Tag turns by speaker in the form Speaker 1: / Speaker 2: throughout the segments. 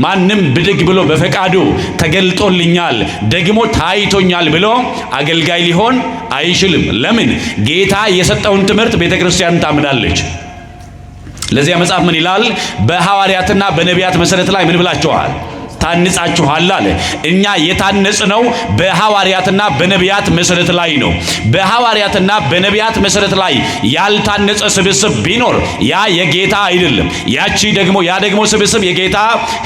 Speaker 1: ማንም ብድግ ብሎ በፈቃዱ ተገልጦልኛል ደግሞ ታይቶኛል ብሎ አገልጋይ ሊሆን አይችልም። ለምን? ጌታ የሰጠውን ትምህርት ቤተክርስቲያን ታምናለች። ለዚያ መጽሐፍ ምን ይላል? በሐዋርያትና በነቢያት መሰረት ላይ ምን ብላችኋል? ታንጻችኋል አለ። እኛ የታነጽነው በሐዋርያትና በነቢያት መሰረት ላይ ነው። በሐዋርያትና በነቢያት መሰረት ላይ ያልታነጸ ስብስብ ቢኖር ያ የጌታ አይደለም። ያ ደግሞ ስብስብ የጌታ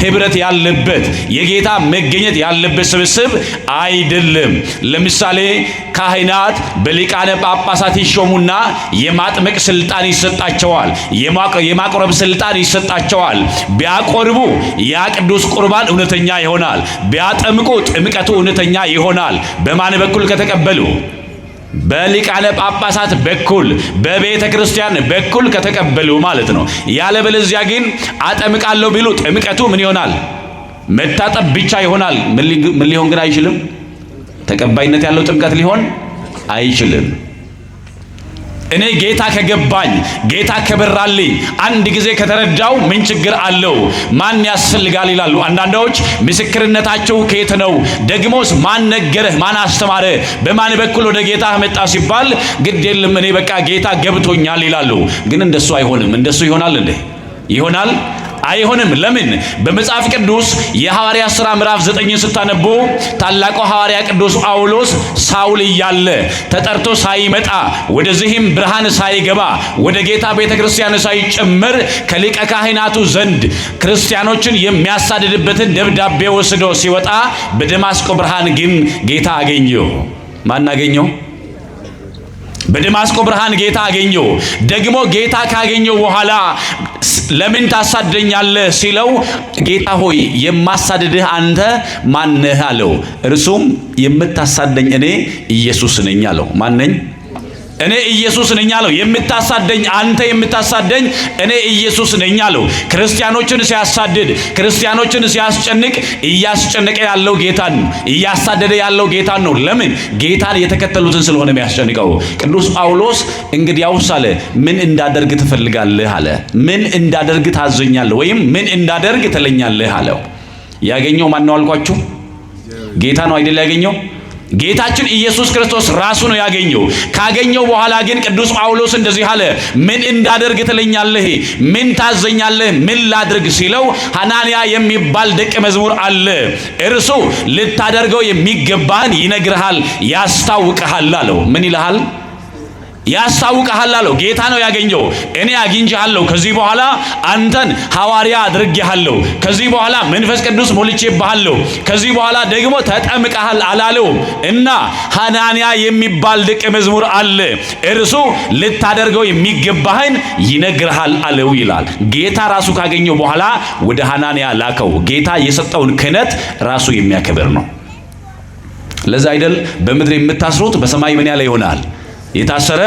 Speaker 1: ህብረት ያለበት የጌታ መገኘት ያለበት ስብስብ አይደለም። ለምሳሌ ካህናት በሊቃነ ጳጳሳት ይሾሙና የማጥመቅ ስልጣን ይሰጣቸዋል። የማቆረብ ስልጣን ይሰጣቸዋል። ቢያቆርቡ ያ ቅዱስ ቁርባን እውነተኛ ይሆናል። ቢያጠምቁ ጥምቀቱ እውነተኛ ይሆናል። በማን በኩል ከተቀበሉ? በሊቃነ ጳጳሳት በኩል በቤተ ክርስቲያን በኩል ከተቀበሉ ማለት ነው። ያለበለዚያ ግን አጠምቃለሁ ቢሉ ጥምቀቱ ምን ይሆናል? መታጠብ ብቻ ይሆናል። ምን ሊሆን ግን አይችልም? ተቀባይነት ያለው ጥምቀት ሊሆን አይችልም። እኔ ጌታ ከገባኝ ጌታ ከበራልኝ አንድ ጊዜ ከተረዳው ምን ችግር አለው? ማን ያስፈልጋል ይላሉ አንዳንዶች። ምስክርነታቸው ከየት ነው? ደግሞስ ማን ነገረህ? ማን አስተማረ? በማን በኩል ወደ ጌታ መጣ ሲባል ግድ የለም እኔ በቃ ጌታ ገብቶኛል ይላሉ። ግን እንደሱ አይሆንም። እንደሱ ይሆናል እንዴ? ይሆናል? አይሆንም። ለምን? በመጽሐፍ ቅዱስ የሐዋርያት ሥራ ምዕራፍ 9 ስታነቡ ታላቁ ሐዋርያ ቅዱስ ጳውሎስ ሳውል እያለ ተጠርቶ ሳይመጣ ወደዚህም ብርሃን ሳይገባ ወደ ጌታ ቤተክርስቲያን ሳይጨመር ከሊቀ ካህናቱ ዘንድ ክርስቲያኖችን የሚያሳድድበትን ደብዳቤ ወስዶ ሲወጣ በደማስቆ ብርሃን ግን ጌታ አገኘው። ማን አገኘው? በደማስቆ ብርሃን ጌታ አገኘው። ደግሞ ጌታ ካገኘው በኋላ ለምን ታሳደኛለህ ሲለው ጌታ ሆይ የማሳድድህ አንተ ማነህ አለው። እርሱም የምታሳደኝ እኔ ኢየሱስ ነኝ አለው። ማን ነኝ? እኔ ኢየሱስ ነኝ አለው። የምታሳደኝ አንተ የምታሳደኝ እኔ ኢየሱስ ነኝ አለው። ክርስቲያኖችን ሲያሳድድ ክርስቲያኖችን ሲያስጨንቅ እያስጨነቀ ያለው ጌታን ነው። እያሳደደ ያለው ጌታን ነው። ለምን? ጌታን የተከተሉትን ስለሆነ የሚያስጨንቀው። ቅዱስ ጳውሎስ እንግዲያውስ አለ ምን እንዳደርግ ትፈልጋለህ አለ። ምን እንዳደርግ ታዘኛለህ ወይም ምን እንዳደርግ ትለኛለህ አለው። ያገኘው ማን ነው አልኳችሁ? ጌታ ነው አይደል ያገኘው? ጌታችን ኢየሱስ ክርስቶስ ራሱ ነው ያገኘው። ካገኘው በኋላ ግን ቅዱስ ጳውሎስ እንደዚህ አለ፣ ምን እንዳደርግ ትለኛለህ? ምን ታዘኛለህ? ምን ላድርግ ሲለው ሐናንያ የሚባል ደቀ መዝሙር አለ። እርሱ ልታደርገው የሚገባህን ይነግርሃል፣ ያስታውቅሃል አለው። ምን ይልሃል? ያስታውቅሃል አለው። ጌታ ነው ያገኘው። እኔ አግኝቼሃለሁ፣ ከዚህ በኋላ አንተን ሐዋርያ አድርጌሃለሁ፣ ከዚህ በኋላ መንፈስ ቅዱስ ሞልቼብሃለሁ፣ ከዚህ በኋላ ደግሞ ተጠምቀሃል አላለው። እና ሐናንያ የሚባል ደቀ መዝሙር አለ። እርሱ ልታደርገው የሚገባህን ይነግርሃል አለው ይላል። ጌታ ራሱ ካገኘው በኋላ ወደ ሐናንያ ላከው። ጌታ የሰጠውን ክህነት ራሱ የሚያከብር ነው። ለዛ አይደል በምድር የምታስሩት በሰማይ ምን ያለ ይሆናል? የታሰረ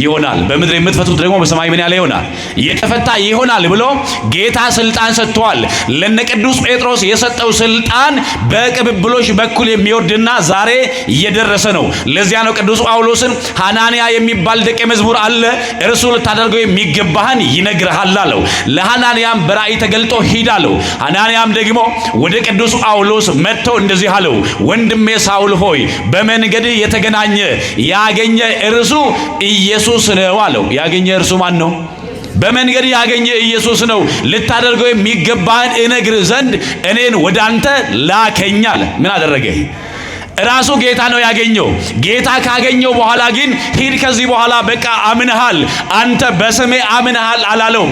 Speaker 1: ይሆናል። በምድር የምትፈቱት ደግሞ በሰማይ ምን ያለ ይሆናል? የተፈታ ይሆናል ብሎ ጌታ ስልጣን ሰጥቷል። ለነ ቅዱስ ጴጥሮስ የሰጠው ስልጣን በቅብብሎች በኩል የሚወርድና ዛሬ እየደረሰ ነው። ለዚያ ነው ቅዱስ ጳውሎስን ሐናንያ የሚባል ደቀ መዝሙር አለ፣ እርሱ ልታደርገው የሚገባህን ይነግርሃል አለው። ለሐናንያም በራእይ ተገልጦ ሂድ አለው። ሐናንያም ደግሞ ወደ ቅዱስ ጳውሎስ መጥቶ እንደዚህ አለው፣ ወንድሜ ሳውል ሆይ በመንገድህ የተገናኘ ያገኘ እርሱ ኢየሱስ ነው አለው። ያገኘ እርሱ ማን ነው? በመንገድ ያገኘ ኢየሱስ ነው። ልታደርገው የሚገባህን እነግር ዘንድ እኔን ወደ አንተ ላከኝ አለ። ምን አደረገ? ራሱ ጌታ ነው ያገኘው። ጌታ ካገኘው በኋላ ግን ሂድ፣ ከዚህ በኋላ በቃ አምነሃል፣ አንተ በስሜ አምነሃል አላለው።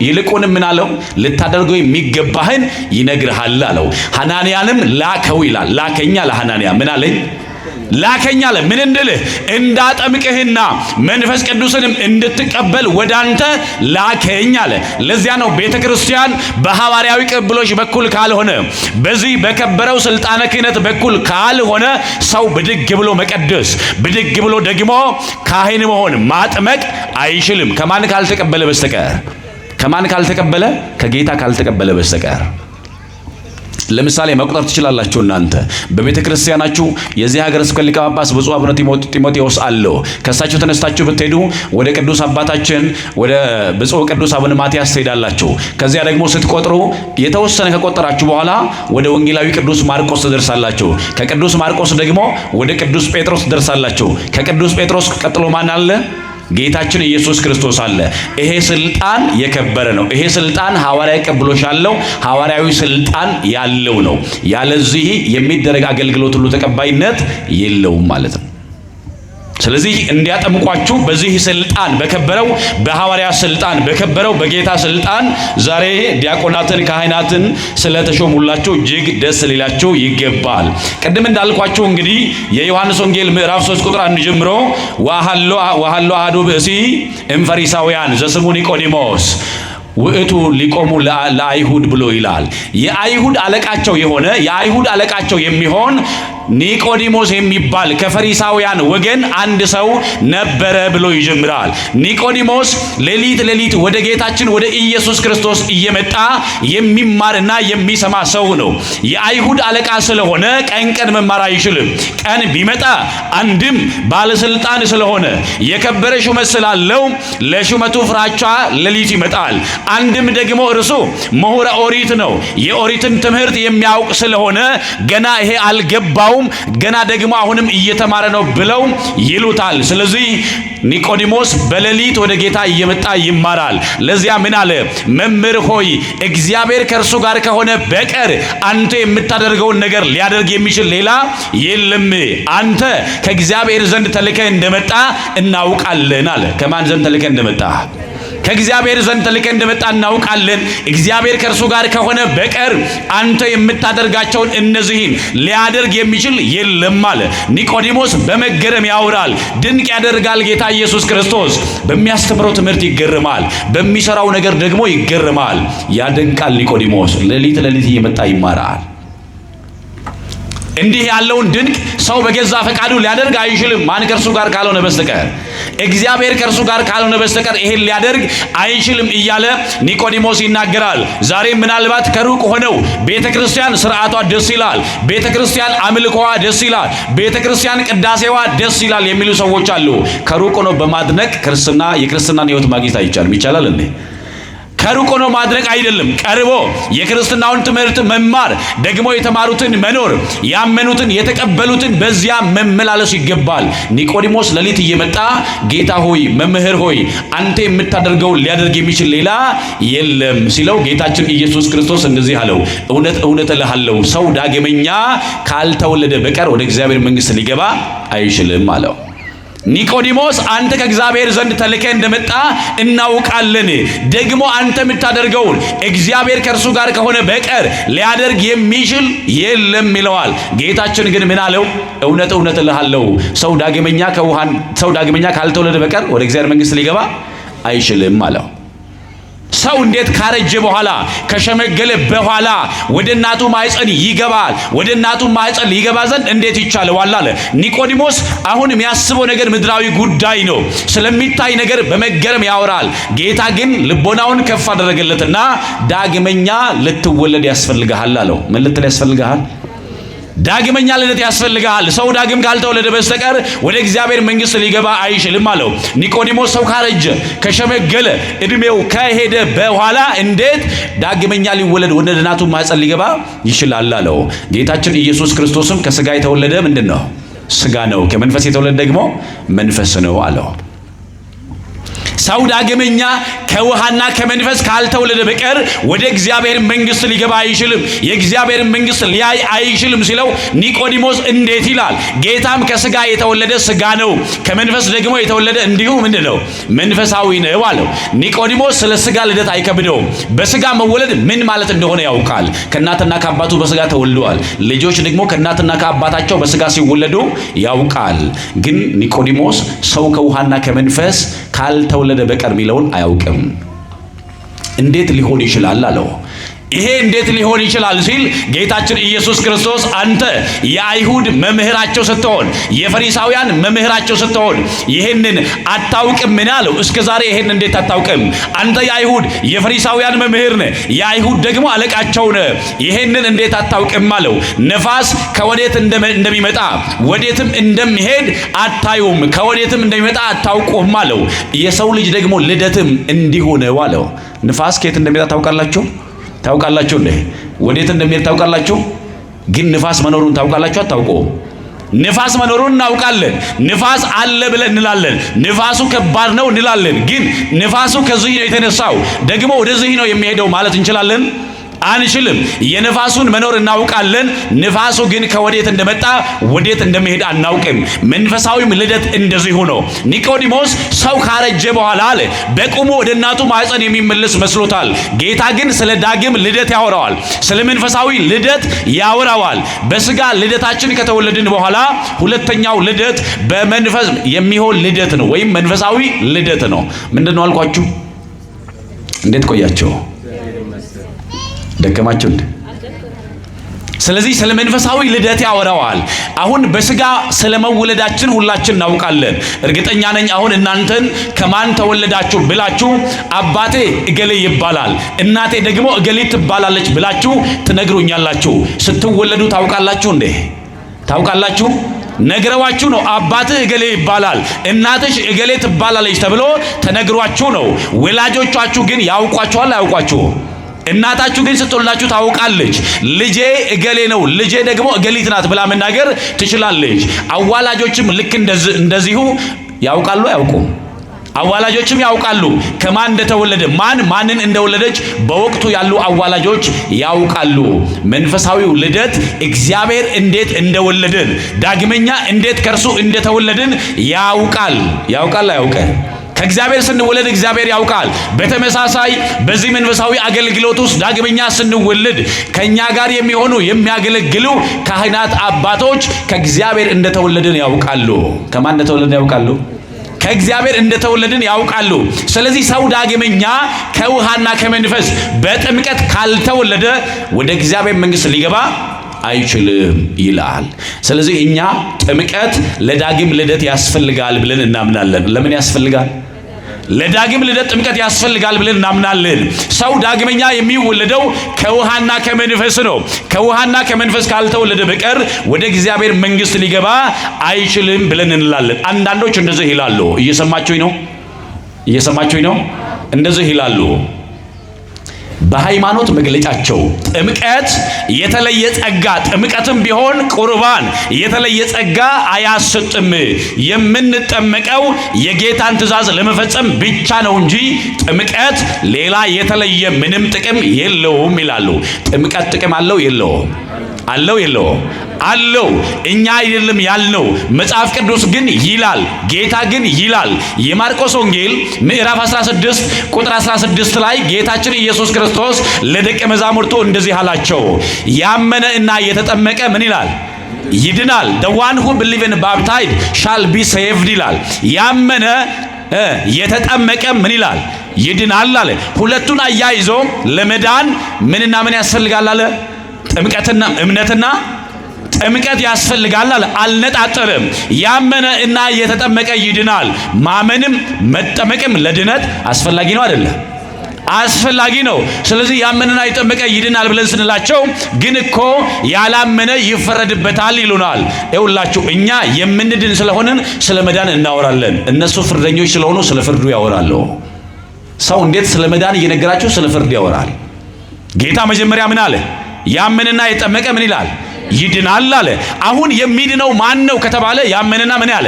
Speaker 1: ይልቁንም ምን አለው? ልታደርገው የሚገባህን ይነግርሃል አለው። ሐናንያንም ላከው ይላል። ላከኝ አለ ሐናንያ። ምን አለኝ? ላከኝ አለ። ምን እንድልህ? እንዳጠምቅህና መንፈስ ቅዱስንም እንድትቀበል ወደ አንተ ላከኝ አለ። ለዚያ ነው ቤተ ክርስቲያን በሐዋርያዊ ቅብብሎች በኩል ካልሆነ፣ በዚህ በከበረው ስልጣነ ክህነት በኩል ካልሆነ ሰው ብድግ ብሎ መቀደስ፣ ብድግ ብሎ ደግሞ ካህን መሆን ማጥመቅ አይችልም። ከማን ካልተቀበለ በስተቀር ከማን ካልተቀበለ? ከጌታ ካልተቀበለ በስተቀር። ለምሳሌ መቁጠር ትችላላችሁ። እናንተ በቤተ ክርስቲያናችሁ የዚህ ሀገረ ስብከት ሊቀ ጳጳስ ብፁዕ አቡነ ጢሞቴዎስ አለው። ከሳቸው ተነስታችሁ ብትሄዱ ወደ ቅዱስ አባታችን ወደ ብፁዕ ቅዱስ አቡነ ማትያስ ትሄዳላችሁ። ከዚያ ደግሞ ስትቆጥሩ የተወሰነ ከቆጠራችሁ በኋላ ወደ ወንጌላዊ ቅዱስ ማርቆስ ትደርሳላችሁ። ከቅዱስ ማርቆስ ደግሞ ወደ ቅዱስ ጴጥሮስ ትደርሳላችሁ። ከቅዱስ ጴጥሮስ ቀጥሎ ማን አለ? ጌታችን ኢየሱስ ክርስቶስ አለ። ይሄ ስልጣን የከበረ ነው። ይሄ ስልጣን ሐዋርያዊ ቅብሎሽ ያለው ሐዋርያዊ ስልጣን ያለው ነው። ያለዚህ የሚደረግ አገልግሎት ሁሉ ተቀባይነት የለውም ማለት ነው። ስለዚህ እንዲያጠምቋችሁ በዚህ ስልጣን በከበረው በሐዋርያ ስልጣን በከበረው በጌታ ስልጣን ዛሬ ዲያቆናትን ካህናትን ስለተሾሙላችሁ እጅግ ደስ ሊላችሁ ይገባል። ቅድም እንዳልኳችሁ እንግዲህ የዮሐንስ ወንጌል ምዕራፍ 3 ቁጥር 1 ጀምሮ ወሃሎ አሐዱ ብእሲ እምፈሪሳውያን ዘስሙ ኒቆዲሞስ ውእቱ ሊቆሙ ለአይሁድ ብሎ ይላል። የአይሁድ አለቃቸው የሚሆን ኒቆዲሞስ የሚባል ከፈሪሳውያን ወገን አንድ ሰው ነበረ ብሎ ይጀምራል። ኒቆዲሞስ ሌሊት ወደ ጌታችን ወደ ኢየሱስ ክርስቶስ እየመጣ የሚማርና የሚሰማ ሰው ነው። የአይሁድ አለቃ ስለሆነ ቀን መማር አይችልም። ቀን ቢመጣ አንድም ባለስልጣን ስለሆነ የከበረ ሹመት ስላለው ለሹመቱ ፍራቻ ሌሊት ይመጣል። አንድም ደግሞ እርሱ ምሁረ ኦሪት ነው። የኦሪትን ትምህርት የሚያውቅ ስለሆነ ገና ይሄ አልገባው ገና ደግሞ አሁንም እየተማረ ነው ብለው ይሉታል። ስለዚህ ኒቆዲሞስ በሌሊት ወደ ጌታ እየመጣ ይማራል። ለዚያ ምን አለ? መምህር ሆይ እግዚአብሔር ከእርሱ ጋር ከሆነ በቀር አንተ የምታደርገውን ነገር ሊያደርግ የሚችል ሌላ የለም። አንተ ከእግዚአብሔር ዘንድ ተልከህ እንደመጣ እናውቃለን አለ። ከማን ዘንድ ተልከህ እንደመጣ? ከእግዚአብሔር ዘንድ ተልከህ እንደመጣ እናውቃለን። እግዚአብሔር ከእርሱ ጋር ከሆነ በቀር አንተ የምታደርጋቸውን እነዚህን ሊያደርግ የሚችል የለም አለ። ኒቆዲሞስ በመገረም ያወራል። ድንቅ ያደርጋል ጌታ ኢየሱስ ክርስቶስ። በሚያስተምረው ትምህርት ይገርማል፣ በሚሰራው ነገር ደግሞ ይገርማል። ያደንቃል። ኒቆዲሞስ ሌሊት እየመጣ ይማራል። እንዲህ ያለውን ድንቅ ሰው በገዛ ፈቃዱ ሊያደርግ አይችልም፣ ማን ከእርሱ ጋር ካልሆነ በስተቀር። እግዚአብሔር ከእርሱ ጋር ካልሆነ በስተቀር ይሄን ሊያደርግ አይችልም እያለ ኒቆዲሞስ ይናገራል። ዛሬ ምናልባት ከሩቅ ሆነው ቤተክርስቲያን ስርዓቷ ደስ ይላል፣ ቤተክርስቲያን አምልኮዋ ደስ ይላል፣ ቤተክርስቲያን ቅዳሴዋ ደስ ይላል የሚሉ ሰዎች አሉ። ከሩቅ ሆነው በማድነቅ የክርስትናን ሕይወት ማግኘት አይቻልም። ይቻላል እንዴ? ከሩቅ ሆኖ ማድረግ አይደለም፣ ቀርቦ የክርስትናውን ትምህርት መማር፣ ደግሞ የተማሩትን መኖር፣ ያመኑትን የተቀበሉትን በዚያ መመላለስ ይገባል። ኒቆዲሞስ ሌሊት እየመጣ ጌታ ሆይ መምህር ሆይ አንተ የምታደርገውን ሊያደርግ የሚችል ሌላ የለም ሲለው ጌታችን ኢየሱስ ክርስቶስ እንደዚህ አለው፣ እውነት እልሃለሁ ሰው ዳግመኛ ካልተወለደ በቀር ወደ እግዚአብሔር መንግሥት ሊገባ አይችልም አለው። ኒቆዲሞስ አንተ ከእግዚአብሔር ዘንድ ተልከህ እንደመጣ እናውቃለን፣ ደግሞ አንተ የምታደርገውን እግዚአብሔር ከእርሱ ጋር ከሆነ በቀር ሊያደርግ የሚችል የለም ይለዋል። ጌታችን ግን ምን አለው? እውነት እልሃለሁ ሰው ዳግመኛ ካልተወለደ በቀር ወደ እግዚአብሔር መንግሥት ሊገባ አይችልም አለው። ሰው እንዴት ካረጀ በኋላ ከሸመገለ በኋላ ወደ እናቱ ማኅፀን ይገባል? ወደ እናቱ ማኅፀን ሊገባ ዘንድ እንዴት ይቻለዋል አለ። ኒቆዲሞስ አሁን የሚያስበው ነገር ምድራዊ ጉዳይ ነው። ስለሚታይ ነገር በመገረም ያወራል። ጌታ ግን ልቦናውን ከፍ አደረገለትና ዳግመኛ ልትወለድ ያስፈልግሃል አለው። ምን ልትል ያስፈልግሃል? ዳግመኛ ልደት ያስፈልግሃል። ሰው ዳግም ካልተወለደ በስተቀር ወደ እግዚአብሔር መንግሥት ሊገባ አይችልም አለው። ኒቆዲሞስ ሰው ካረጀ ከሸመገለ እድሜው ከሄደ በኋላ እንዴት ዳግመኛ ሊወለድ ወደ እናቱ ማኅፀን ሊገባ ይችላል አለው። ጌታችን ኢየሱስ ክርስቶስም ከሥጋ የተወለደ ምንድን ነው? ሥጋ ነው። ከመንፈስ የተወለደ ደግሞ መንፈስ ነው አለው። ሰው ዳግመኛ ከውሃና ከመንፈስ ካልተወለደ በቀር ወደ እግዚአብሔር መንግሥት ሊገባ አይችልም፣ የእግዚአብሔር መንግሥት ሊያይ አይችልም ሲለው ኒቆዲሞስ እንዴት ይላል? ጌታም ከሥጋ የተወለደ ሥጋ ነው፣ ከመንፈስ ደግሞ የተወለደ እንዲሁ ምንድነው? መንፈሳዊ ነው አለው። ኒቆዲሞስ ስለ ሥጋ ልደት አይከብደውም። በሥጋ መወለድ ምን ማለት እንደሆነ ያውቃል። ከእናትና ከአባቱ በሥጋ ተወልደዋል። ልጆች ደግሞ ከእናትና ከአባታቸው በሥጋ ሲወለዱ ያውቃል። ግን ኒቆዲሞስ ሰው ከውሃና ከመንፈስ ካልተወለደ በቀር ሚለውን አያውቅም። እንዴት ሊሆን ይችላል አለው። ይሄ እንዴት ሊሆን ይችላል ሲል ጌታችን ኢየሱስ ክርስቶስ አንተ የአይሁድ መምህራቸው ስትሆን የፈሪሳውያን መምህራቸው ስትሆን ይሄንን አታውቅም ምን አለው? እስከ ዛሬ ይሄን እንዴት አታውቅም? አንተ የአይሁድ የፈሪሳውያን መምህር ነህ፣ የአይሁድ ደግሞ አለቃቸው ነህ። ይሄንን እንዴት አታውቅም አለው። ነፋስ ከወዴት እንደሚመጣ ወዴትም እንደሚሄድ አታዩም፣ ከወዴትም እንደሚመጣ አታውቁም አለው። የሰው ልጅ ደግሞ ልደትም እንዲሁ ነው አለው። ንፋስ ከየት እንደሚመጣ ታውቃላችሁ? ታውቃላችሁ እንዴ? ወዴት እንደሚሄድ ታውቃላችሁ? ግን ንፋስ መኖሩን ታውቃላችሁ? አታውቁም? ንፋስ መኖሩን እናውቃለን። ንፋስ አለ ብለን እንላለን። ንፋሱ ከባድ ነው እንላለን። ግን ንፋሱ ከዚህ ነው የተነሳው ደግሞ ወደዚህ ነው የሚሄደው ማለት እንችላለን? አንችልም። የንፋሱን መኖር እናውቃለን። ንፋሱ ግን ከወዴት እንደመጣ ወዴት እንደሚሄድ አናውቅም። መንፈሳዊም ልደት እንደዚሁ ነው። ኒቆዲሞስ ሰው ካረጀ በኋላ አለ በቁሙ ወደ እናቱ ማኅፀን የሚመለስ መስሎታል። ጌታ ግን ስለ ዳግም ልደት ያወራዋል። ስለ መንፈሳዊ ልደት ያወራዋል። በስጋ ልደታችን ከተወለድን በኋላ ሁለተኛው ልደት በመንፈስ የሚሆን ልደት ነው፣ ወይም መንፈሳዊ ልደት ነው። ምንድነው አልኳችሁ? እንዴት ቆያችሁ? ደከማችሁ እንዴ? ስለዚህ ስለ መንፈሳዊ ልደት ያወራዋል። አሁን በስጋ ስለመወለዳችን ሁላችን እናውቃለን። እርግጠኛ ነኝ አሁን እናንተን ከማን ተወለዳችሁ ብላችሁ አባቴ እገሌ ይባላል እናቴ ደግሞ እገሌ ትባላለች ብላችሁ ትነግሩኛላችሁ። ስትወለዱ ታውቃላችሁ እንዴ? ታውቃላችሁ? ነግረዋችሁ ነው። አባትህ እገሌ ይባላል እናትሽ እገሌ ትባላለች ተብሎ ተነግሯችሁ ነው። ወላጆቻችሁ ግን ያውቋችኋል? አያውቋችሁ? እናታችሁ ግን ስትወልዳችሁ ታውቃለች። ልጄ እገሌ ነው፣ ልጄ ደግሞ እገሊት ናት ብላ መናገር ትችላለች። አዋላጆችም ልክ እንደዚሁ ያውቃሉ? አያውቁም? አዋላጆችም ያውቃሉ ከማን እንደተወለደ ማንን እንደወለደች በወቅቱ ያሉ አዋላጆች ያውቃሉ። መንፈሳዊው ልደት እግዚአብሔር እንዴት እንደወለደን ዳግመኛ እንዴት ከርሱ እንደተወለድን ያውቃል። ያውቃል? አያውቅም? ከእግዚአብሔር ስንወለድ እግዚአብሔር ያውቃል። በተመሳሳይ በዚህ መንፈሳዊ አገልግሎት ውስጥ ዳግመኛ ስንወለድ ከኛ ጋር የሚሆኑ የሚያገለግሉ ካህናት አባቶች ከእግዚአብሔር እንደተወለድን ያውቃሉ። ከማን እንደተወለድን ያውቃሉ? ከእግዚአብሔር እንደተወለድን ያውቃሉ። ስለዚህ ሰው ዳግመኛ ከውሃና ከመንፈስ በጥምቀት ካልተወለደ ወደ እግዚአብሔር መንግሥት ሊገባ አይችልም ይላል። ስለዚህ እኛ ጥምቀት ለዳግም ልደት ያስፈልጋል ብለን እናምናለን። ለምን ያስፈልጋል? ለዳግም ልደት ጥምቀት ያስፈልጋል ብለን እናምናለን። ሰው ዳግመኛ የሚወለደው ከውሃና ከመንፈስ ነው። ከውሃና ከመንፈስ ካልተወለደ በቀር ወደ እግዚአብሔር መንግሥት ሊገባ አይችልም ብለን እንላለን። አንዳንዶች እንደዚህ ይላሉ። እየሰማችሁኝ ነው? እየሰማችሁኝ ነው? እንደዚህ ይላሉ። በሃይማኖት መግለጫቸው ጥምቀት የተለየ ጸጋ፣ ጥምቀትም ቢሆን ቁርባን የተለየ ጸጋ አያሰጥም። የምንጠመቀው የጌታን ትእዛዝ ለመፈጸም ብቻ ነው እንጂ ጥምቀት ሌላ የተለየ ምንም ጥቅም የለውም ይላሉ። ጥምቀት ጥቅም አለው የለውም? አለው የለውም? አለው። እኛ አይደለም ያልነው፣ መጽሐፍ ቅዱስ ግን ይላል። ጌታ ግን ይላል። የማርቆስ ወንጌል ምዕራፍ 16 ቁጥር 16 ላይ ጌታችን ኢየሱስ ክርስቶስ ለደቀ መዛሙርቱ እንደዚህ አላቸው፣ ያመነ እና የተጠመቀ ምን ይላል? ይድናል። the one who believe and baptized shall be saved ይላል። ያመነ የተጠመቀ ምን ይላል? ይድናል አለ። ሁለቱን አያይዞ ለመዳን ምንና ምን ያስፈልጋል አለ? ጥምቀትና እምነትና ጥምቀት ያስፈልጋል አለ። አልነጣጠርም። ያመነ እና የተጠመቀ ይድናል። ማመንም መጠመቅም ለድነት አስፈላጊ ነው አይደለም? አስፈላጊ ነው። ስለዚህ ያመነና የተጠመቀ ይድናል ብለን ስንላቸው ግን እኮ ያላመነ ይፈረድበታል ይሉናል። ይኸውላችሁ እኛ የምንድን ስለሆንን ስለ መዳን እናወራለን። እነሱ ፍርደኞች ስለሆኑ ስለ ፍርዱ ያወራሉ። ሰው እንዴት ስለ መዳን እየነገራቸው ስለ ፍርድ ያወራል? ጌታ መጀመሪያ ምን አለ? ያመነና የተጠመቀ ምን ይላል? ይድናል አለ። አሁን የሚድነው ማን ነው ከተባለ ያመነና ምን ያለ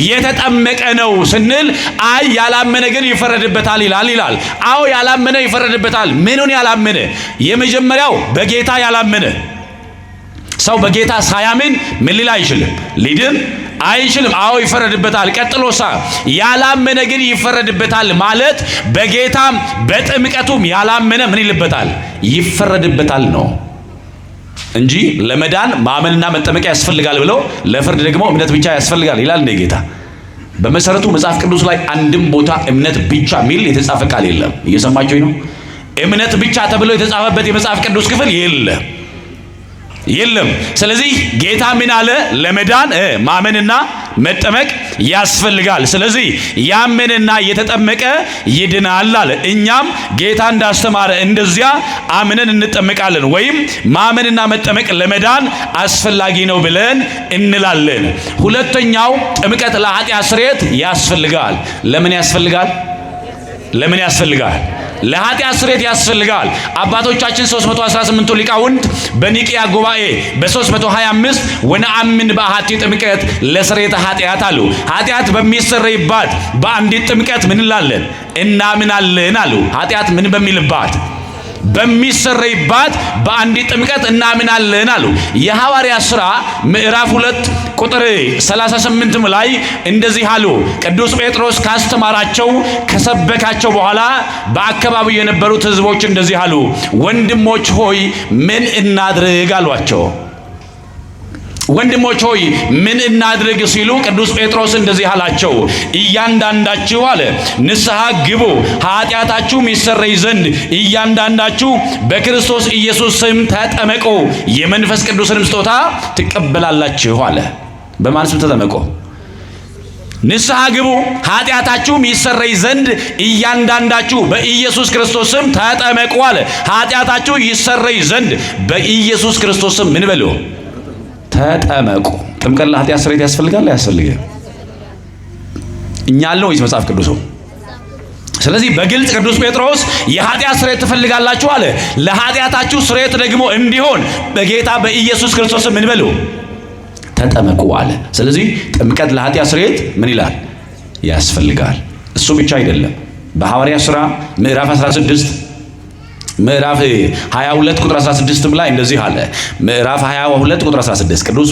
Speaker 1: የተጠመቀ ነው ስንል አይ ያላመነ ግን ይፈረድበታል ይላል። አዎ ያላመነ ይፈረድበታል። ምኑን ያላመነ? የመጀመሪያው በጌታ ያላመነ ሰው በጌታ ሳያምን ምን ሊል አይችልም? ሊድን አይችልም። አዎ ይፈረድበታል። ቀጥሎሳ ያላመነ ግን ይፈረድበታል ማለት በጌታም በጥምቀቱም ያላመነ ምን ይልበታል? ይፈረድበታል ነው እንጂ ለመዳን ማመንና መጠመቅ ያስፈልጋል ብለው ለፍርድ ደግሞ እምነት ብቻ ያስፈልጋል ይላል እንደ ጌታ። በመሰረቱ መጽሐፍ ቅዱስ ላይ አንድም ቦታ እምነት ብቻ ሚል የተጻፈ ቃል የለም። እየሰማችሁኝ ነው? እምነት ብቻ ተብሎ የተጻፈበት የመጽሐፍ ቅዱስ ክፍል የለም። ስለዚህ ጌታ ምን አለ? ለመዳን ማመንና መጠመቅ ያስፈልጋል። ስለዚህ ያመነና የተጠመቀ ይድናል አለ። እኛም ጌታ እንዳስተማረ እንደዚያ አምነን እንጠመቃለን፣ ወይም ማመንና መጠመቅ ለመዳን አስፈላጊ ነው ብለን እንላለን። ሁለተኛው ጥምቀት ለኃጢአት ስርየት ያስፈልጋል። ለምን ያስፈልጋል? ለኃጢአት ስርየት ያስፈልጋል። አባቶቻችን 318ቱ ሊቃውንት በኒቅያ ጉባኤ በ325 ወነአምን በአሐቲ ጥምቀት ለስርየተ ኃጢአት አሉ። ኃጢአት በሚሰረይባት በአንዲት ጥምቀት ምን እንላለን? እናምናለን አሉ። ኃጢአት ምን በሚልባት? በሚሰረይባት በአንዲት ጥምቀት እናምናለን አሉ። የሐዋርያት ሥራ ምዕራፍ 2 ቁጥር 38 ላይ እንደዚህ አሉ። ቅዱስ ጴጥሮስ ካስተማራቸው ከሰበካቸው በኋላ በአካባቢው የነበሩት ሕዝቦች እንደዚህ አሉ፣ ወንድሞች ሆይ ምን እናድርግ አሏቸው። ወንድሞች ሆይ ምን እናድርግ ሲሉ ቅዱስ ጴጥሮስ እንደዚህ አላቸው፣ እያንዳንዳችሁ አለ ንስሐ ግቡ፣ ኃጢአታችሁ ይሰረይ ዘንድ እያንዳንዳችሁ በክርስቶስ ኢየሱስ ስም ተጠመቁ፣ የመንፈስ ቅዱስንም ስጦታ ትቀበላላችሁ አለ። በማን ስም ተጠመቁ? ንስሐ ግቡ፣ ኃጢአታችሁ ይሰረይ ዘንድ እያንዳንዳችሁ በኢየሱስ ክርስቶስ ስም ተጠመቁ አለ። ኃጢአታችሁ ይሰረይ ዘንድ በኢየሱስ ክርስቶስ ስም ምን በሉ? ተጠመቁ። ጥምቀት ለኃጢአት ስርየት ያስፈልጋል አያስፈልግም? እኛ አለው ወይስ መጽሐፍ ቅዱስ? ስለዚህ በግልጽ ቅዱስ ጴጥሮስ የኃጢአት ስርየት ትፈልጋላችሁ አለ። ለኃጢአታችሁ ስርየት ደግሞ እንዲሆን በጌታ በኢየሱስ ክርስቶስ ምን በሉ? ተጠመቁ አለ። ስለዚህ ጥምቀት ለኃጢአት ስርየት ምን ይላል? ያስፈልጋል። እሱ ብቻ አይደለም። በሐዋርያት ሥራ ምዕራፍ 16 ምዕራፍ 22 ቁጥር 16 ላይ እንደዚህ አለ። ምዕራፍ 22 ቁጥር 16 ቅዱስ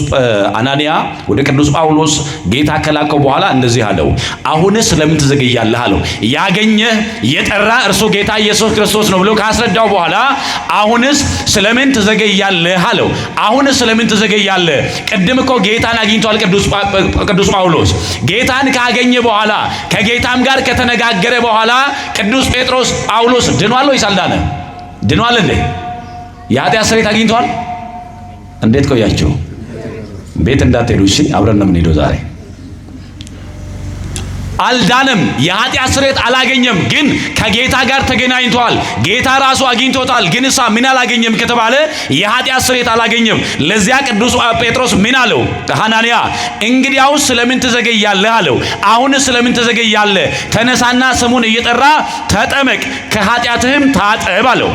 Speaker 1: አናንያ ወደ ቅዱስ ጳውሎስ ጌታ ከላከው በኋላ እንደዚህ አለው፣ አሁንስ ስለምን ትዘገያለህ አለው። ያገኘህ የጠራ እርሱ ጌታ ኢየሱስ ክርስቶስ ነው ብሎ ካስረዳው በኋላ አሁንስ ስለምን ትዘገያለህ አለው። አሁንስ ስለምን ትዘገያለህ? ቅድም እኮ ጌታን አግኝቷል ቅዱስ ጳውሎስ። ጌታን ካገኘ በኋላ ከጌታም ጋር ከተነጋገረ በኋላ ቅዱስ ጳውሎስ ድኗል ወይስ አልዳነም? ድኗል እንዴ? የኃጢአት ስርየት አግኝቷል? እንዴት ቆያችሁ? ቤት እንዳትሄዱ እሺ፣ አብረን ነው የምንሄደው ዛሬ። አልዳነም፣ የኃጢአት ስርየት አላገኘም፣ ግን ከጌታ ጋር ተገናኝቷል። ጌታ ራሱ አግኝቶታል። ግን እሳ ምን አላገኘም ከተባለ የኃጢአት ስርየት አላገኘም። ለዚያ ቅዱስ ጴጥሮስ ምን አለው? ሐናንያ እንግዲያውስ ስለምን ትዘገያለህ አለው። አሁንስ ስለምን ትዘገያለህ? ተነሳና ስሙን እየጠራ ተጠመቅ፣ ከኃጢአትህም ታጠብ አለው።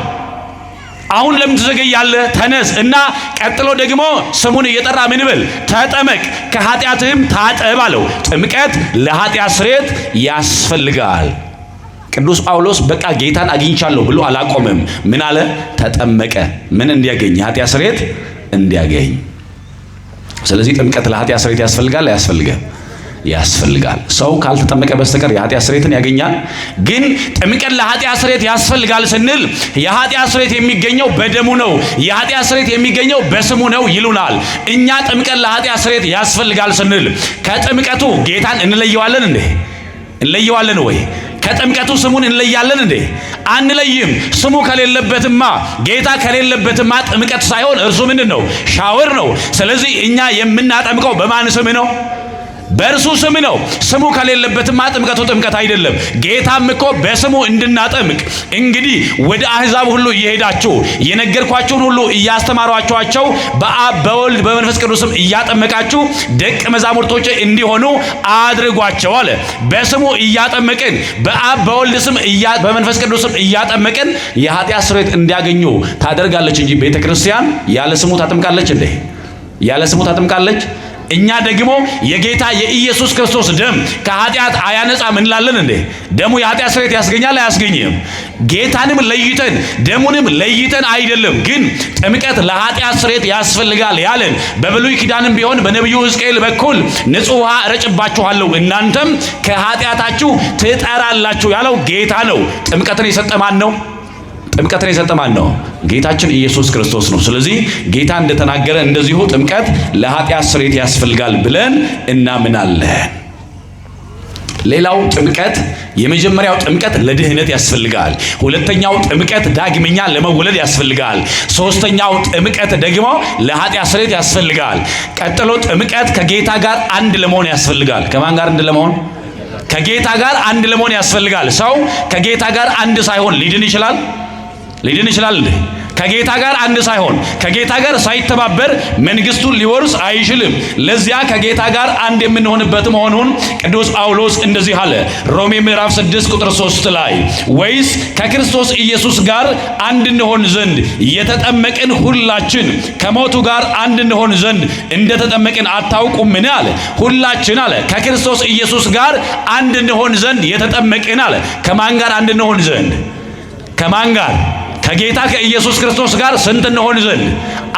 Speaker 1: አሁን ለምን ትዘገያለህ? ተነስ እና ቀጥሎ ደግሞ ስሙን እየጠራ ምን በል? ተጠመቅ፣ ከኃጢአትህም ታጠብ አለው። ጥምቀት ለኃጢአት ስርየት ያስፈልጋል። ቅዱስ ጳውሎስ በቃ ጌታን አግኝቻለሁ ብሎ አላቆመም። ምን አለ? ተጠመቀ። ምን እንዲያገኝ? የኃጢአት ስርየት እንዲያገኝ። ስለዚህ ጥምቀት ለኃጢአት ስርየት ያስፈልጋል አያስፈልግም? ያስፈልጋል። ሰው ካልተጠመቀ በስተቀር የኃጢአት ስርየትን ያገኛል? ግን ጥምቀት ለኃጢአት ስርየት ያስፈልጋል ስንል የኃጢአት ስርየት የሚገኘው በደሙ ነው፣ የኃጢአት ስርየት የሚገኘው በስሙ ነው ይሉናል። እኛ ጥምቀት ለኃጢአት ስርየት ያስፈልጋል ስንል ከጥምቀቱ ጌታን እንለየዋለን እንዴ? እንለየዋለን ወይ? ከጥምቀቱ ስሙን እንለያለን እንዴ? አንለይም። ስሙ ከሌለበትማ ጌታ ከሌለበትማ ጥምቀት ሳይሆን እርሱ ምንድን ነው? ሻወር ነው። ስለዚህ እኛ የምናጠምቀው በማን ስም ነው? በእርሱ ስም ነው። ስሙ ከሌለበትማ ጥምቀቱ ጥምቀት አይደለም። ጌታም እኮ በስሙ እንድናጠምቅ እንግዲህ ወደ አሕዛብ ሁሉ እየሄዳችሁ የነገርኳችሁን ሁሉ እያስተማሯቸዋቸው በአብ በወልድ በመንፈስ ቅዱስም እያጠመቃችሁ ደቀ መዛሙርቶች እንዲሆኑ አድርጓቸው አለ። በስሙ እያጠመቅን በአብ በወልድ ስም በመንፈስ ቅዱስም እያጠመቅን የኃጢአት ስርየት እንዲያገኙ ታደርጋለች እንጂ ቤተ ክርስቲያን ያለ ስሙ ታጠምቃለች እንዴ? ያለ ስሙ ታጠምቃለች? እኛ ደግሞ የጌታ የኢየሱስ ክርስቶስ ደም ከኃጢአት አያነጻም እንላለን እንዴ? ደሙ የኃጢአት ስርየት ያስገኛል አያስገኝም? ጌታንም ለይተን ደሙንም ለይተን አይደለም፣ ግን ጥምቀት ለኃጢአት ስርየት ያስፈልጋል ያለን በብሉይ ኪዳንም ቢሆን በነቢዩ ሕዝቅኤል በኩል ንጹሕ ውሃ እረጭባችኋለሁ እናንተም ከኃጢአታችሁ ትጠራላችሁ ያለው ጌታ ነው። ጥምቀትን የሰጠ ማን ነው? ጥምቀትን የሰጠ ማን ነው? ጌታችን ኢየሱስ ክርስቶስ ነው። ስለዚህ ጌታ እንደተናገረ እንደዚሁ ጥምቀት ለኃጢአት ስርየት ያስፈልጋል ብለን እናምናለን። ሌላው ጥምቀት፣ የመጀመሪያው ጥምቀት ለድህነት ያስፈልጋል። ሁለተኛው ጥምቀት ዳግመኛ ለመወለድ ያስፈልጋል። ሶስተኛው ጥምቀት ደግሞ ለኃጢአት ስርየት ያስፈልጋል። ቀጥሎ ጥምቀት ከጌታ ጋር አንድ ለመሆን ያስፈልጋል። ከማን ጋር አንድ ለመሆን? ከጌታ ጋር አንድ ለመሆን ያስፈልጋል። ሰው ከጌታ ጋር አንድ ሳይሆን ሊድን ይችላል? ሊድን ይችላል? ከጌታ ጋር አንድ ሳይሆን ከጌታ ጋር ሳይተባበር መንግስቱን ሊወርስ አይችልም። ለዚያ ከጌታ ጋር አንድ የምንሆንበት መሆኑን ቅዱስ ጳውሎስ እንደዚህ አለ። ሮሜ ምዕራፍ 6 ቁጥር 3 ላይ ወይስ ከክርስቶስ ኢየሱስ ጋር አንድ እንሆን ዘንድ የተጠመቅን ሁላችን ከሞቱ ጋር አንድ እንሆን ዘንድ እንደተጠመቅን አታውቁምን አለ። ሁላችን አለ ከክርስቶስ ኢየሱስ ጋር አንድ እንሆን ዘንድ የተጠመቅን አለ። ከማን ጋር አንድ እንሆን ዘንድ? ከማን ጋር? ከጌታ ከኢየሱስ ክርስቶስ ጋር ስንት እንሆን ዘንድ?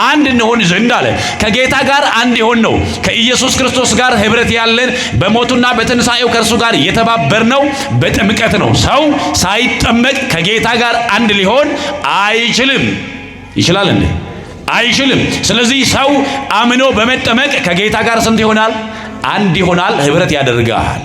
Speaker 1: አንድ እንሆን ዘንድ አለ። ከጌታ ጋር አንድ የሆን ነው ከኢየሱስ ክርስቶስ ጋር ህብረት ያለን በሞቱና በትንሣኤው ከእርሱ ጋር የተባበርነው በጥምቀት ነው። ሰው ሳይጠመቅ ከጌታ ጋር አንድ ሊሆን አይችልም። ይችላል እንዴ? አይችልም። ስለዚህ ሰው አምኖ በመጠመቅ ከጌታ ጋር ስንት ይሆናል? አንድ ይሆናል፣ ህብረት ያደርጋል።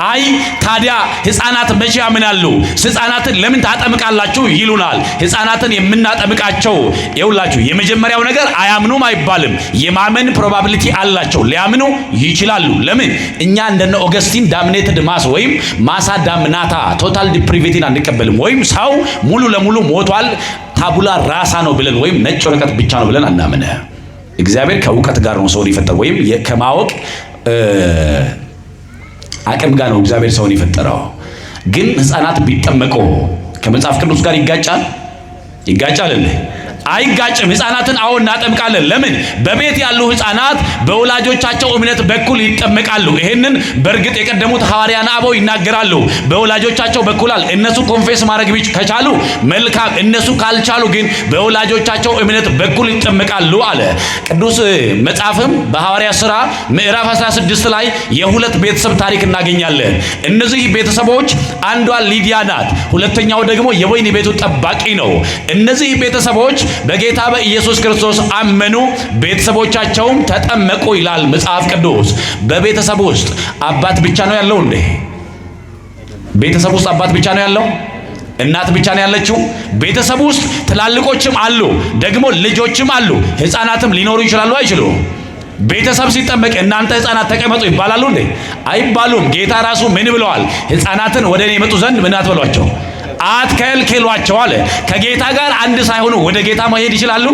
Speaker 1: አይ ታዲያ ሕፃናት መቼ ያምናሉ? ሕፃናትን ለምን ታጠምቃላችሁ ይሉናል። ሕፃናትን የምናጠምቃቸው ይውላችሁ የመጀመሪያው ነገር አያምኑም አይባልም። የማመን ፕሮባቢሊቲ አላቸው፣ ሊያምኑ ይችላሉ። ለምን? እኛ እንደነ ኦገስቲን ዳምኔትድ ማስ ወይም ማሳ ዳምናታ ቶታል ዲፕሪቬቲን አንቀበልም። ወይም ሰው ሙሉ ለሙሉ ሞቷል ታቡላ ራሳ ነው ብለን ወይም ነጭ ወረቀት ብቻ ነው ብለን አናምነ። እግዚአብሔር ከእውቀት ጋር ነው ሰውን የፈጠረው ወይም ከማወቅ አቅም ጋር ነው እግዚአብሔር ሰውን የፈጠረው። ግን ሕፃናት ቢጠመቁ ከመጽሐፍ ቅዱስ ጋር ይጋጫል? ይጋጫል እንዴ? አይጋጭም። ሕፃናትን አሁን እናጠምቃለን። ለምን? በቤት ያሉ ሕፃናት በወላጆቻቸው እምነት በኩል ይጠመቃሉ። ይሄንን በእርግጥ የቀደሙት ሐዋርያና አበው ይናገራሉ። በወላጆቻቸው በኩል እነሱ ኮንፌስ ማድረግ ከቻሉ መልካም፣ እነሱ ካልቻሉ ግን በወላጆቻቸው እምነት በኩል ይጠመቃሉ አለ ቅዱስ መጽሐፍም። በሐዋርያ ሥራ ምዕራፍ 16 ላይ የሁለት ቤተሰብ ታሪክ እናገኛለን። እነዚህ ቤተሰቦች አንዷ ሊዲያ ናት፣ ሁለተኛው ደግሞ የወይን ቤቱ ጠባቂ ነው። እነዚህ ቤተሰቦች በጌታ በኢየሱስ ክርስቶስ አመኑ፣ ቤተሰቦቻቸውም ተጠመቁ ይላል መጽሐፍ ቅዱስ። በቤተሰብ ውስጥ አባት ብቻ ነው ያለው እንዴ? ቤተሰብ ውስጥ አባት ብቻ ነው ያለው? እናት ብቻ ነው ያለችው? ቤተሰብ ውስጥ ትላልቆችም አሉ፣ ደግሞ ልጆችም አሉ፣ ሕፃናትም ሊኖሩ ይችላሉ። አይችሉም? ቤተሰብ ሲጠመቅ እናንተ ሕፃናት ተቀመጡ ይባላሉ እንዴ? አይባሉም። ጌታ ራሱ ምን ብለዋል? ሕፃናትን ወደ እኔ መጡ ዘንድ ምን አትበሏቸው? አትከልክሏቸው አለ። ከጌታ ጋር አንድ ሳይሆኑ ወደ ጌታ መሄድ ይችላሉ?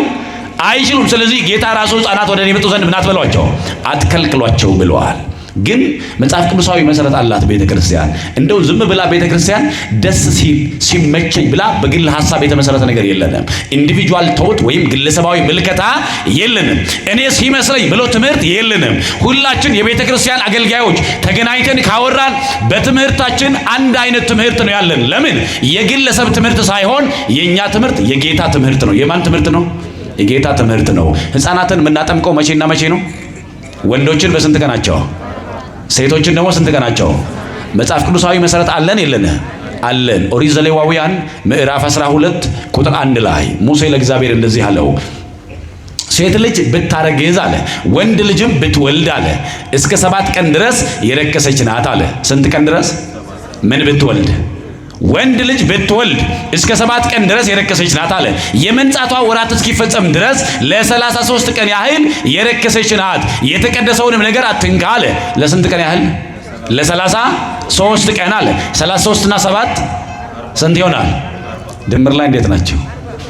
Speaker 1: አይችሉም። ስለዚህ ጌታ ራሱ ሕፃናት ወደ እኔ መጡ ዘንድ ምን አትበሏቸው? አትከልክሏቸው ብለዋል። ግን መጽሐፍ ቅዱሳዊ መሰረት አላት ቤተክርስቲያን። እንደው ዝም ብላ ቤተክርስቲያን ደስ ሲመቸኝ ብላ በግል ሐሳብ የተመሰረተ ነገር የለንም። ኢንዲቪጁዋል ቶት ወይም ግለሰባዊ ምልከታ የለንም። እኔ ሲመስለኝ ብሎ ትምህርት የለንም። ሁላችን የቤተክርስቲያን አገልጋዮች ተገናኝተን ካወራን በትምህርታችን አንድ አይነት ትምህርት ነው ያለን። ለምን? የግለሰብ ትምህርት ሳይሆን የኛ ትምህርት የጌታ ትምህርት ነው። የማን ትምህርት ነው? የጌታ ትምህርት ነው። ሕፃናትን የምናጠምቀው መቼና መቼ ነው? ወንዶችን በስንት ቀናቸው? ሴቶችን ደግሞ ስንት ቀናቸው? መጽሐፍ ቅዱሳዊ መሰረት አለን የለን? አለን። ኦሪት ዘሌዋውያን ምዕራፍ 12 ቁጥር 1 ላይ ሙሴ ለእግዚአብሔር እንደዚህ አለው፣ ሴት ልጅ ብታረግዝ አለ፣ ወንድ ልጅም ብትወልድ አለ፣ እስከ 7 ቀን ድረስ የረከሰች ናት አለ። ስንት ቀን ድረስ? ምን ብትወልድ? ወንድ ልጅ ብትወልድ እስከ 7 ቀን ድረስ የረከሰች ናት አለ። የመንጻቷ ወራት እስኪፈጸም ድረስ ለ33 ቀን ያህል የረከሰች ናት። የተቀደሰውንም ነገር አትንካ አለ። ለስንት ቀን ያህል? ለ33 ቀን አለ። 33 እና 7 ስንት ይሆናል? ድምር ላይ እንዴት ናቸው?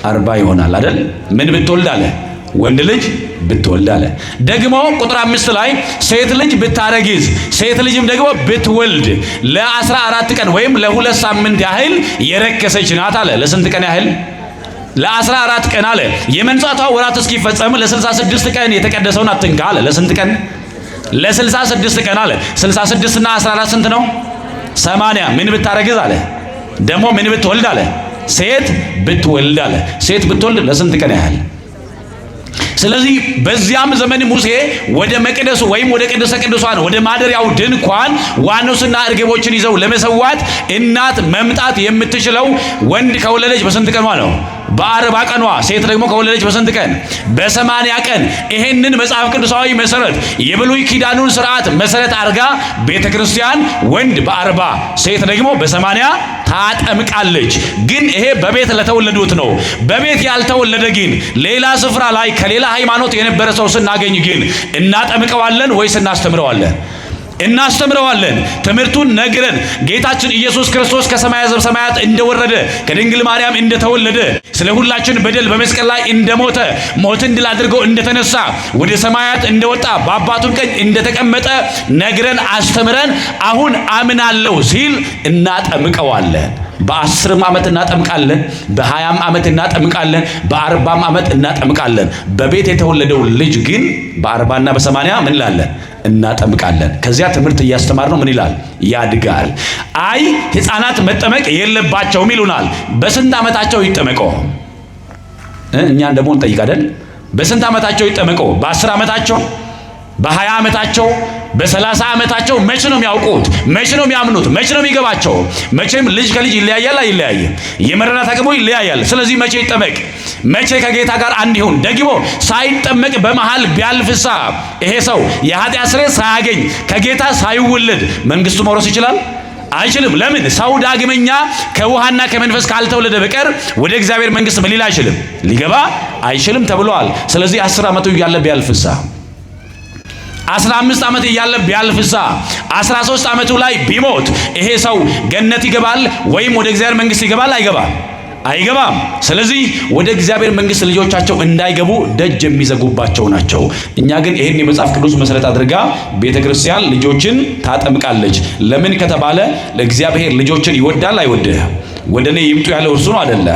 Speaker 1: 40 ይሆናል አይደል? ምን ብትወልድ አለ? ወንድ ልጅ ብትወልድ አለ። ደግሞ ቁጥር 5 ላይ ሴት ልጅ ብታረግዝ ሴት ልጅም ደግሞ ብትወልድ ለ14 ቀን ወይም ለ2 ሳምንት ያህል የረከሰች ናት አለ። ለስንት ቀን ያህል? ለ14 ቀን አለ። የመንጻቷ ወራት እስኪፈጸም ለ66 ቀን የተቀደሰውን አትንካ አለ። ለስንት ቀን? ለ66 ቀን አለ። 66 እና 14 ስንት ነው? 80። ምን ብታረግዝ አለ? ደግሞ ምን ብትወልድ አለ? ሴት ብትወልድ አለ። ሴት ብትወልድ ለስንት ቀን ያህል? ስለዚህ በዚያም ዘመን ሙሴ ወደ መቅደሱ ወይም ወደ ቅድስተ ቅዱሳን ወደ ማደሪያው ድንኳን ዋኖስና እርግቦችን ይዘው ለመሰዋት እናት መምጣት የምትችለው ወንድ ከወለደች በስንት ቀኗ ነው? በ40 ቀኗ፣ ሴት ደግሞ ከወለደች በስንት ቀን? በ80 ቀን። ይሄንን መጽሐፍ ቅዱሳዊ መሰረት የብሉይ ኪዳኑን ስርዓት መሰረት አድርጋ ቤተክርስቲያን ወንድ በ40 ሴት ደግሞ በ80 ታጠምቃለች። ግን ይሄ በቤት ለተወለዱት ነው። በቤት ያልተወለደ ግን ሌላ ስፍራ ላይ ከሌላ ሃይማኖት የነበረ ሰው ስናገኝ ግን እናጠምቀዋለን ወይስ እናስተምረዋለን? እናስተምረዋለን። ትምህርቱን ነግረን ጌታችን ኢየሱስ ክርስቶስ ከሰማየ ሰማያት እንደወረደ ከድንግል ማርያም እንደተወለደ ስለ ሁላችን በደል በመስቀል ላይ እንደሞተ ሞትን ድል አድርጎ እንደተነሳ ወደ ሰማያት እንደወጣ በአባቱም ቀኝ እንደተቀመጠ ነግረን አስተምረን አሁን አምናለሁ ሲል እናጠምቀዋለን። በ10 ዓመት እናጠምቃለን፣ በ20 ዓመት እናጠምቃለን፣ በ40 ዓመት እናጠምቃለን። በቤት የተወለደው ልጅ ግን በ40 እና በ80 ምን ላለን? እናጠምቃለን። ከዚያ ትምህርት እያስተማር ነው ምን ይላል? ያድጋል። አይ ሕፃናት መጠመቅ የለባቸውም ይሉናል። በስንት ዓመታቸው ይጠመቀው? እኛን ደግሞ እንጠይቅ አይደል? በስንት ዓመታቸው ይጠመቀው? በ10 ዓመታቸው? በ20 ዓመታቸው? በ30 ዓመታቸው? መቼ ነው የሚያውቁት? መቼ ነው የሚያምኑት? መቼ ነው የሚገባቸው? መቼም ልጅ ከልጅ ይለያያል አይለያይም? የመረዳት አቅሙ ይለያያል። ስለዚህ መቼ ይጠመቅ? መቼ ከጌታ ጋር አንድ ይሁን? ደግሞ ሳይጠመቅ በመሃል ቢያልፍሳ ይሄ ሰው የኃጢአት ስርየት ሳያገኝ ከጌታ ሳይወለድ መንግስቱ መውረስ ይችላል? አይችልም። ለምን? ሰው ዳግመኛ ከውሃና ከመንፈስ ካልተወለደ በቀር ወደ እግዚአብሔር መንግስት ሊል አይችልም፣ ሊገባ አይችልም ተብሏል። ስለዚህ 10 ዓመቱ እያለ ቢያልፍሳ 15 ዓመት እያለ ቢያልፍሳ 13 ዓመቱ ላይ ቢሞት ይሄ ሰው ገነት ይገባል ወይም ወደ እግዚአብሔር መንግስት ይገባል? አይገባም? አይገባም። ስለዚህ ወደ እግዚአብሔር መንግስት ልጆቻቸው እንዳይገቡ ደጅ የሚዘጉባቸው ናቸው። እኛ ግን ይሄን የመጽሐፍ ቅዱስ መሰረት አድርጋ ቤተክርስቲያን ልጆችን ታጠምቃለች። ለምን ከተባለ ለእግዚአብሔር ልጆችን ይወዳል አይወድህ? ወደ እኔ ይምጡ ያለው እርሱ ነው አይደለ?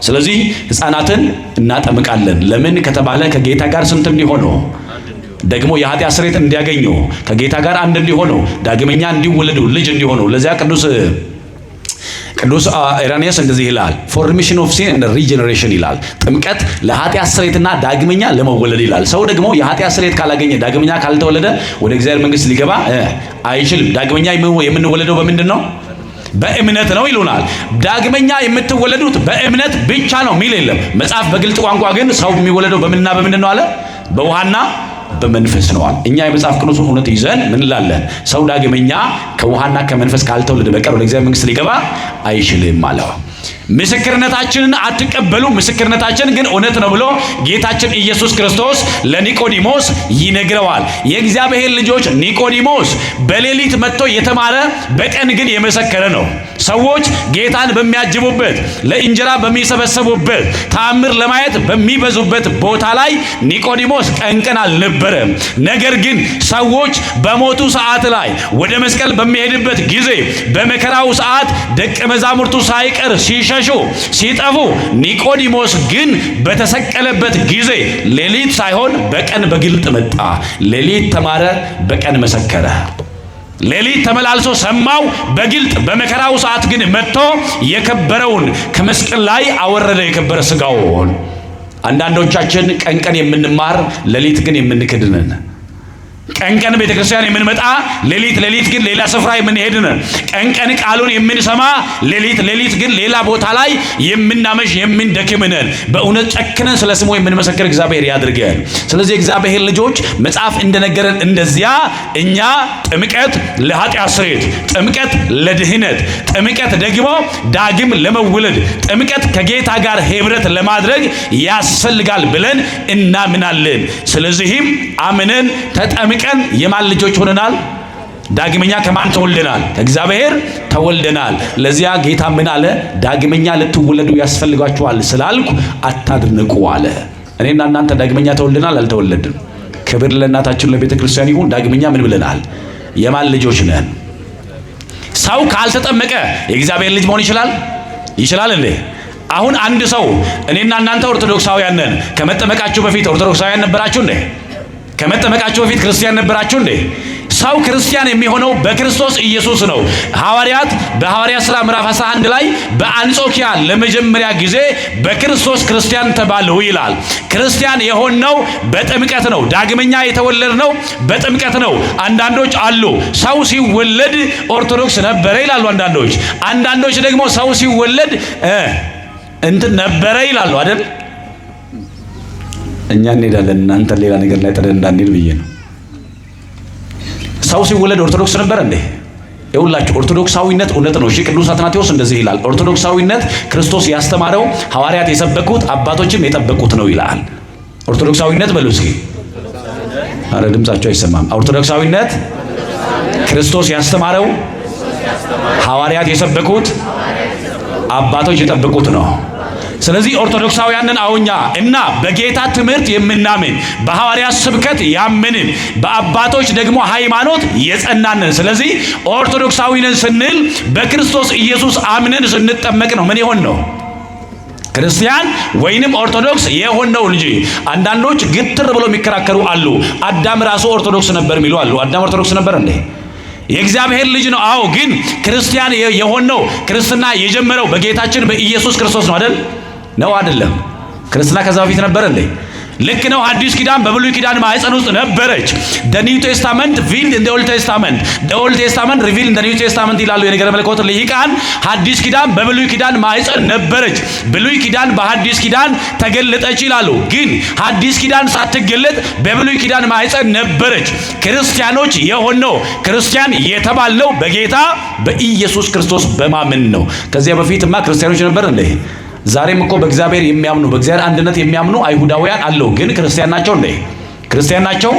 Speaker 1: ስለዚህ ሕፃናትን እናጠምቃለን። ለምን ከተባለ ከጌታ ጋር ስንት እንዲሆኑ ደግሞ የኃጢአት ስርየት እንዲያገኙ ከጌታ ጋር አንድ እንዲሆኑ ዳግመኛ እንዲወለዱ ልጅ እንዲሆኑ። ለዚያ ቅዱስ ኢራንያስ እንደዚህ ይላል፣ ፎር ሪሚሽን ኦፍ ሲን ኤንድ ሪጀነሬሽን ይላል። ጥምቀት ለኃጢአት ስርየትና ዳግመኛ ለመወለድ ይላል። ሰው ደግሞ የኃጢአት ስርየት ካላገኘ ዳግመኛ ካልተወለደ ወደ እግዚአብሔር መንግስት ሊገባ አይችልም። ዳግመኛ የምንወለደው በምንድን ነው? በእምነት ነው ይሉናል። ዳግመኛ የምትወለዱት በእምነት ብቻ ነው ሚል የለም መጽሐፍ። በግልጥ ቋንቋ ግን ሰው የሚወለደው በምንና በምንድን ነው አለ? በውሃና በመንፈስ ነው። እኛ የመጽሐፍ ቅዱስን እውነት ይዘን ምን እንላለን? ሰው ዳግመኛ ከውሃና ከመንፈስ ካልተወለደ በቀር ወደ እግዚአብሔር መንግስት ሊገባ አይችልም ማለት። ምስክርነታችንን አትቀበሉ፣ ምስክርነታችን ግን እውነት ነው ብሎ ጌታችን ኢየሱስ ክርስቶስ ለኒቆዲሞስ ይነግረዋል። የእግዚአብሔር ልጆች ኒቆዲሞስ በሌሊት መጥቶ የተማረ በቀን ግን የመሰከረ ነው። ሰዎች ጌታን በሚያጅቡበት ለእንጀራ በሚሰበሰቡበት ተአምር ለማየት በሚበዙበት ቦታ ላይ ኒቆዲሞስ ቀን አልነበረም። ነገር ግን ሰዎች በሞቱ ሰዓት ላይ ወደ መስቀል በሚሄድበት ጊዜ በመከራው ሰዓት ደቀ መዛሙርቱ ሳይቀር ሲሸሹ ሲጠፉ፣ ኒቆዲሞስ ግን በተሰቀለበት ጊዜ ሌሊት ሳይሆን በቀን በግልጥ መጣ። ሌሊት ተማረ፣ በቀን መሰከረ። ሌሊት ተመላልሶ ሰማው በግልጥ። በመከራው ሰዓት ግን መጥቶ የከበረውን ከመስቀል ላይ አወረደ፣ የከበረ ስጋውን። አንዳንዶቻችን ቀን የምንማር ሌሊት ግን የምንክድነን፣ ቀን ቤተክርስቲያን የምንመጣ ሌሊት ግን ሌላ ስፍራ የምንሄድነን፣ ቀን ቃሉን የምንሰማ ሌሊት ግን ሌላ ቦታ ላይ የምናመሽ የምንደክምነን። በእውነት ጨክነን ስለ ስሙ የምንመሰክር እግዚአብሔር ያድርገን። ስለዚህ እግዚአብሔር ልጆች መጽሐፍ እንደነገረን እንደዚያ እኛ ጥምቀት ለኃጢአት ስርየት፣ ጥምቀት ለድህነት፣ ጥምቀት ደግሞ ዳግም ለመወለድ፣ ጥምቀት ከጌታ ጋር ህብረት ለማድረግ ያስፈልጋል ብለን እናምናለን። ስለዚህም አምነን ተጠምቀን የማን ልጆች ሆነናል? ዳግመኛ ከማን ተወልደናል? ከእግዚአብሔር ተወልደናል። ለዚያ ጌታ ምን አለ? ዳግመኛ ልትወለዱ ያስፈልጋችኋል ስላልኩ አታድንቁ አለ። እኔና እናንተ ዳግመኛ ተወልደናል አልተወለድም? ክብር ለእናታችን ለቤተ ክርስቲያን ይሁን። ዳግመኛ ምን ብለናል? የማን ልጆች ነን? ሰው ካልተጠመቀ የእግዚአብሔር ልጅ መሆን ይችላል? ይችላል እንዴ? አሁን አንድ ሰው እኔና እናንተ ኦርቶዶክሳውያን ነን። ከመጠመቃችሁ በፊት ኦርቶዶክሳውያን ነበራችሁ እንዴ? ከመጠመቃችሁ በፊት ክርስቲያን ነበራችሁ እንዴ? ሰው ክርስቲያን የሚሆነው በክርስቶስ ኢየሱስ ነው። ሐዋርያት በሐዋርያት ሥራ ምዕራፍ 11 ላይ በአንጾኪያ ለመጀመሪያ ጊዜ በክርስቶስ ክርስቲያን ተባሉ ይላል። ክርስቲያን የሆነው በጥምቀት ነው። ዳግመኛ የተወለድነው በጥምቀት ነው። አንዳንዶች አሉ ሰው ሲወለድ ኦርቶዶክስ ነበረ ይላሉ። አንዳንዶች ደግሞ ሰው ሲወለድ እንትን ነበረ ይላሉ አይደል? እኛ እንሄዳለን እናንተ ሌላ ነገር ላይ ጥለን እንዳንሄድ ብዬ ነው። ሰው ሲወለድ ኦርቶዶክስ ነበር እንዴ? ይኸውላችሁ ኦርቶዶክሳዊነት እውነት ነው። እሺ ቅዱስ አትናቴዎስ እንደዚህ ይላል፣ ኦርቶዶክሳዊነት ክርስቶስ ያስተማረው ሐዋርያት የሰበኩት አባቶችም የጠበቁት ነው ይላል። ኦርቶዶክሳዊነት በሉ እስኪ። አረ ድምጻቸው አይሰማም። ኦርቶዶክሳዊነት ክርስቶስ ያስተማረው ሐዋርያት የሰበኩት አባቶች የጠበቁት ነው። ስለዚህ ኦርቶዶክሳውያንን አውኛ እና በጌታ ትምህርት የምናምን በሐዋርያት ስብከት ያምንን በአባቶች ደግሞ ሃይማኖት የጸናንን። ስለዚህ ኦርቶዶክሳዊንን ስንል በክርስቶስ ኢየሱስ አምነን ስንጠመቅ ነው። ምን ይሆን ነው? ክርስቲያን ወይንም ኦርቶዶክስ የሆነው ልጅ። አንዳንዶች ግትር ብለው የሚከራከሩ አሉ። አዳም ራሱ ኦርቶዶክስ ነበር የሚሉ አሉ። አዳም ኦርቶዶክስ ነበር እንዴ? የእግዚአብሔር ልጅ ነው። አዎ፣ ግን ክርስቲያን የሆነው ክርስትና የጀመረው በጌታችን በኢየሱስ ክርስቶስ ነው አይደል? ነው አይደለም? ክርስትና ከዛ በፊት ነበር እንዴ? ልክ ነው። አዲስ ኪዳን በብሉይ ኪዳን ማህፀን ውስጥ ነበረች። the new testament revealed in the old testament, the old testament revealed in the new testament ይላሉ የነገረ መለኮት ልሂቃን። አዲስ ኪዳን በብሉይ ኪዳን ማህፀን ነበረች፣ ብሉይ ኪዳን በሐዲስ ኪዳን ተገለጠች ይላሉ። ግን አዲስ ኪዳን ሳትገለጥ በብሉይ ኪዳን ማህፀን ነበረች። ክርስቲያኖች የሆነው ክርስቲያን የተባለው በጌታ በኢየሱስ ክርስቶስ በማመን ነው። ከዚያ በፊትማ ክርስቲያኖች ነበር እንዴ? ዛሬም እኮ በእግዚአብሔር የሚያምኑ በእግዚአብሔር አንድነት የሚያምኑ አይሁዳውያን አለው። ግን ክርስቲያን ናቸው እንዴ? ክርስቲያን ናቸው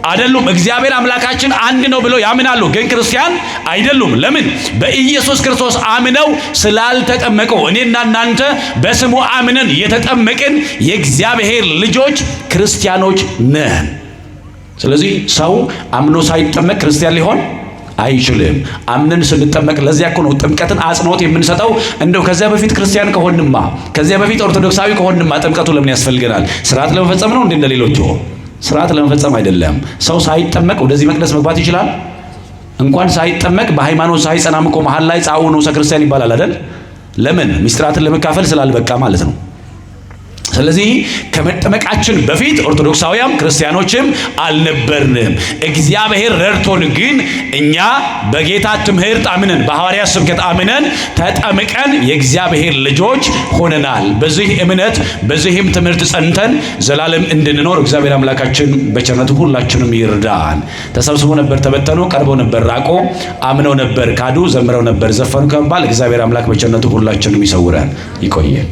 Speaker 1: አይደሉም። እግዚአብሔር አምላካችን አንድ ነው ብለው ያምናሉ፣ ግን ክርስቲያን አይደሉም። ለምን? በኢየሱስ ክርስቶስ አምነው ስላልተጠመቁ። እኔና እናንተ በስሙ አምነን የተጠመቅን የእግዚአብሔር ልጆች ክርስቲያኖች ነን። ስለዚህ ሰው አምኖ ሳይጠመቅ ክርስቲያን ሊሆን አይችልም። አምነን ስንጠመቅ። ለዚያ እኮ ነው ጥምቀትን አጽንኦት የምንሰጠው። እንደው ከዚያ በፊት ክርስቲያን ከሆንማ፣ ከዚያ በፊት ኦርቶዶክሳዊ ከሆንማ ጥምቀቱ ለምን ያስፈልገናል? ስርዓት ለመፈጸም ነው እንዴ? እንደሌሎቹ ስርዓት ለመፈጸም አይደለም። ሰው ሳይጠመቅ ወደዚህ መቅደስ መግባት ይችላል? እንኳን ሳይጠመቅ በሃይማኖት ሳይጸናም እኮ መሀል ላይ ጻኡ ነው ክርስቲያን ይባላል አይደል? ለምን? ምስጢራትን ለመካፈል ስላልበቃ ማለት ነው። ስለዚህ ከመጠመቃችን በፊት ኦርቶዶክሳውያን ክርስቲያኖችም አልነበርንም። እግዚአብሔር ረድቶን ግን እኛ በጌታ ትምህርት አምነን በሐዋርያት ስብከት አምነን ተጠምቀን የእግዚአብሔር ልጆች ሆነናል። በዚህ እምነት በዚህም ትምህርት ጸንተን ዘላለም እንድንኖር እግዚአብሔር አምላካችን በቸርነቱ ሁላችንም ይርዳን። ተሰብስበው ነበር ተበተኑ፣ ቀርበው ነበር ራቆ፣ አምነው ነበር ካዱ፣ ዘምረው ነበር ዘፈኑ ከመባል እግዚአብሔር አምላክ በቸርነቱ ሁላችንም ይሰውረን፣ ይቆየን።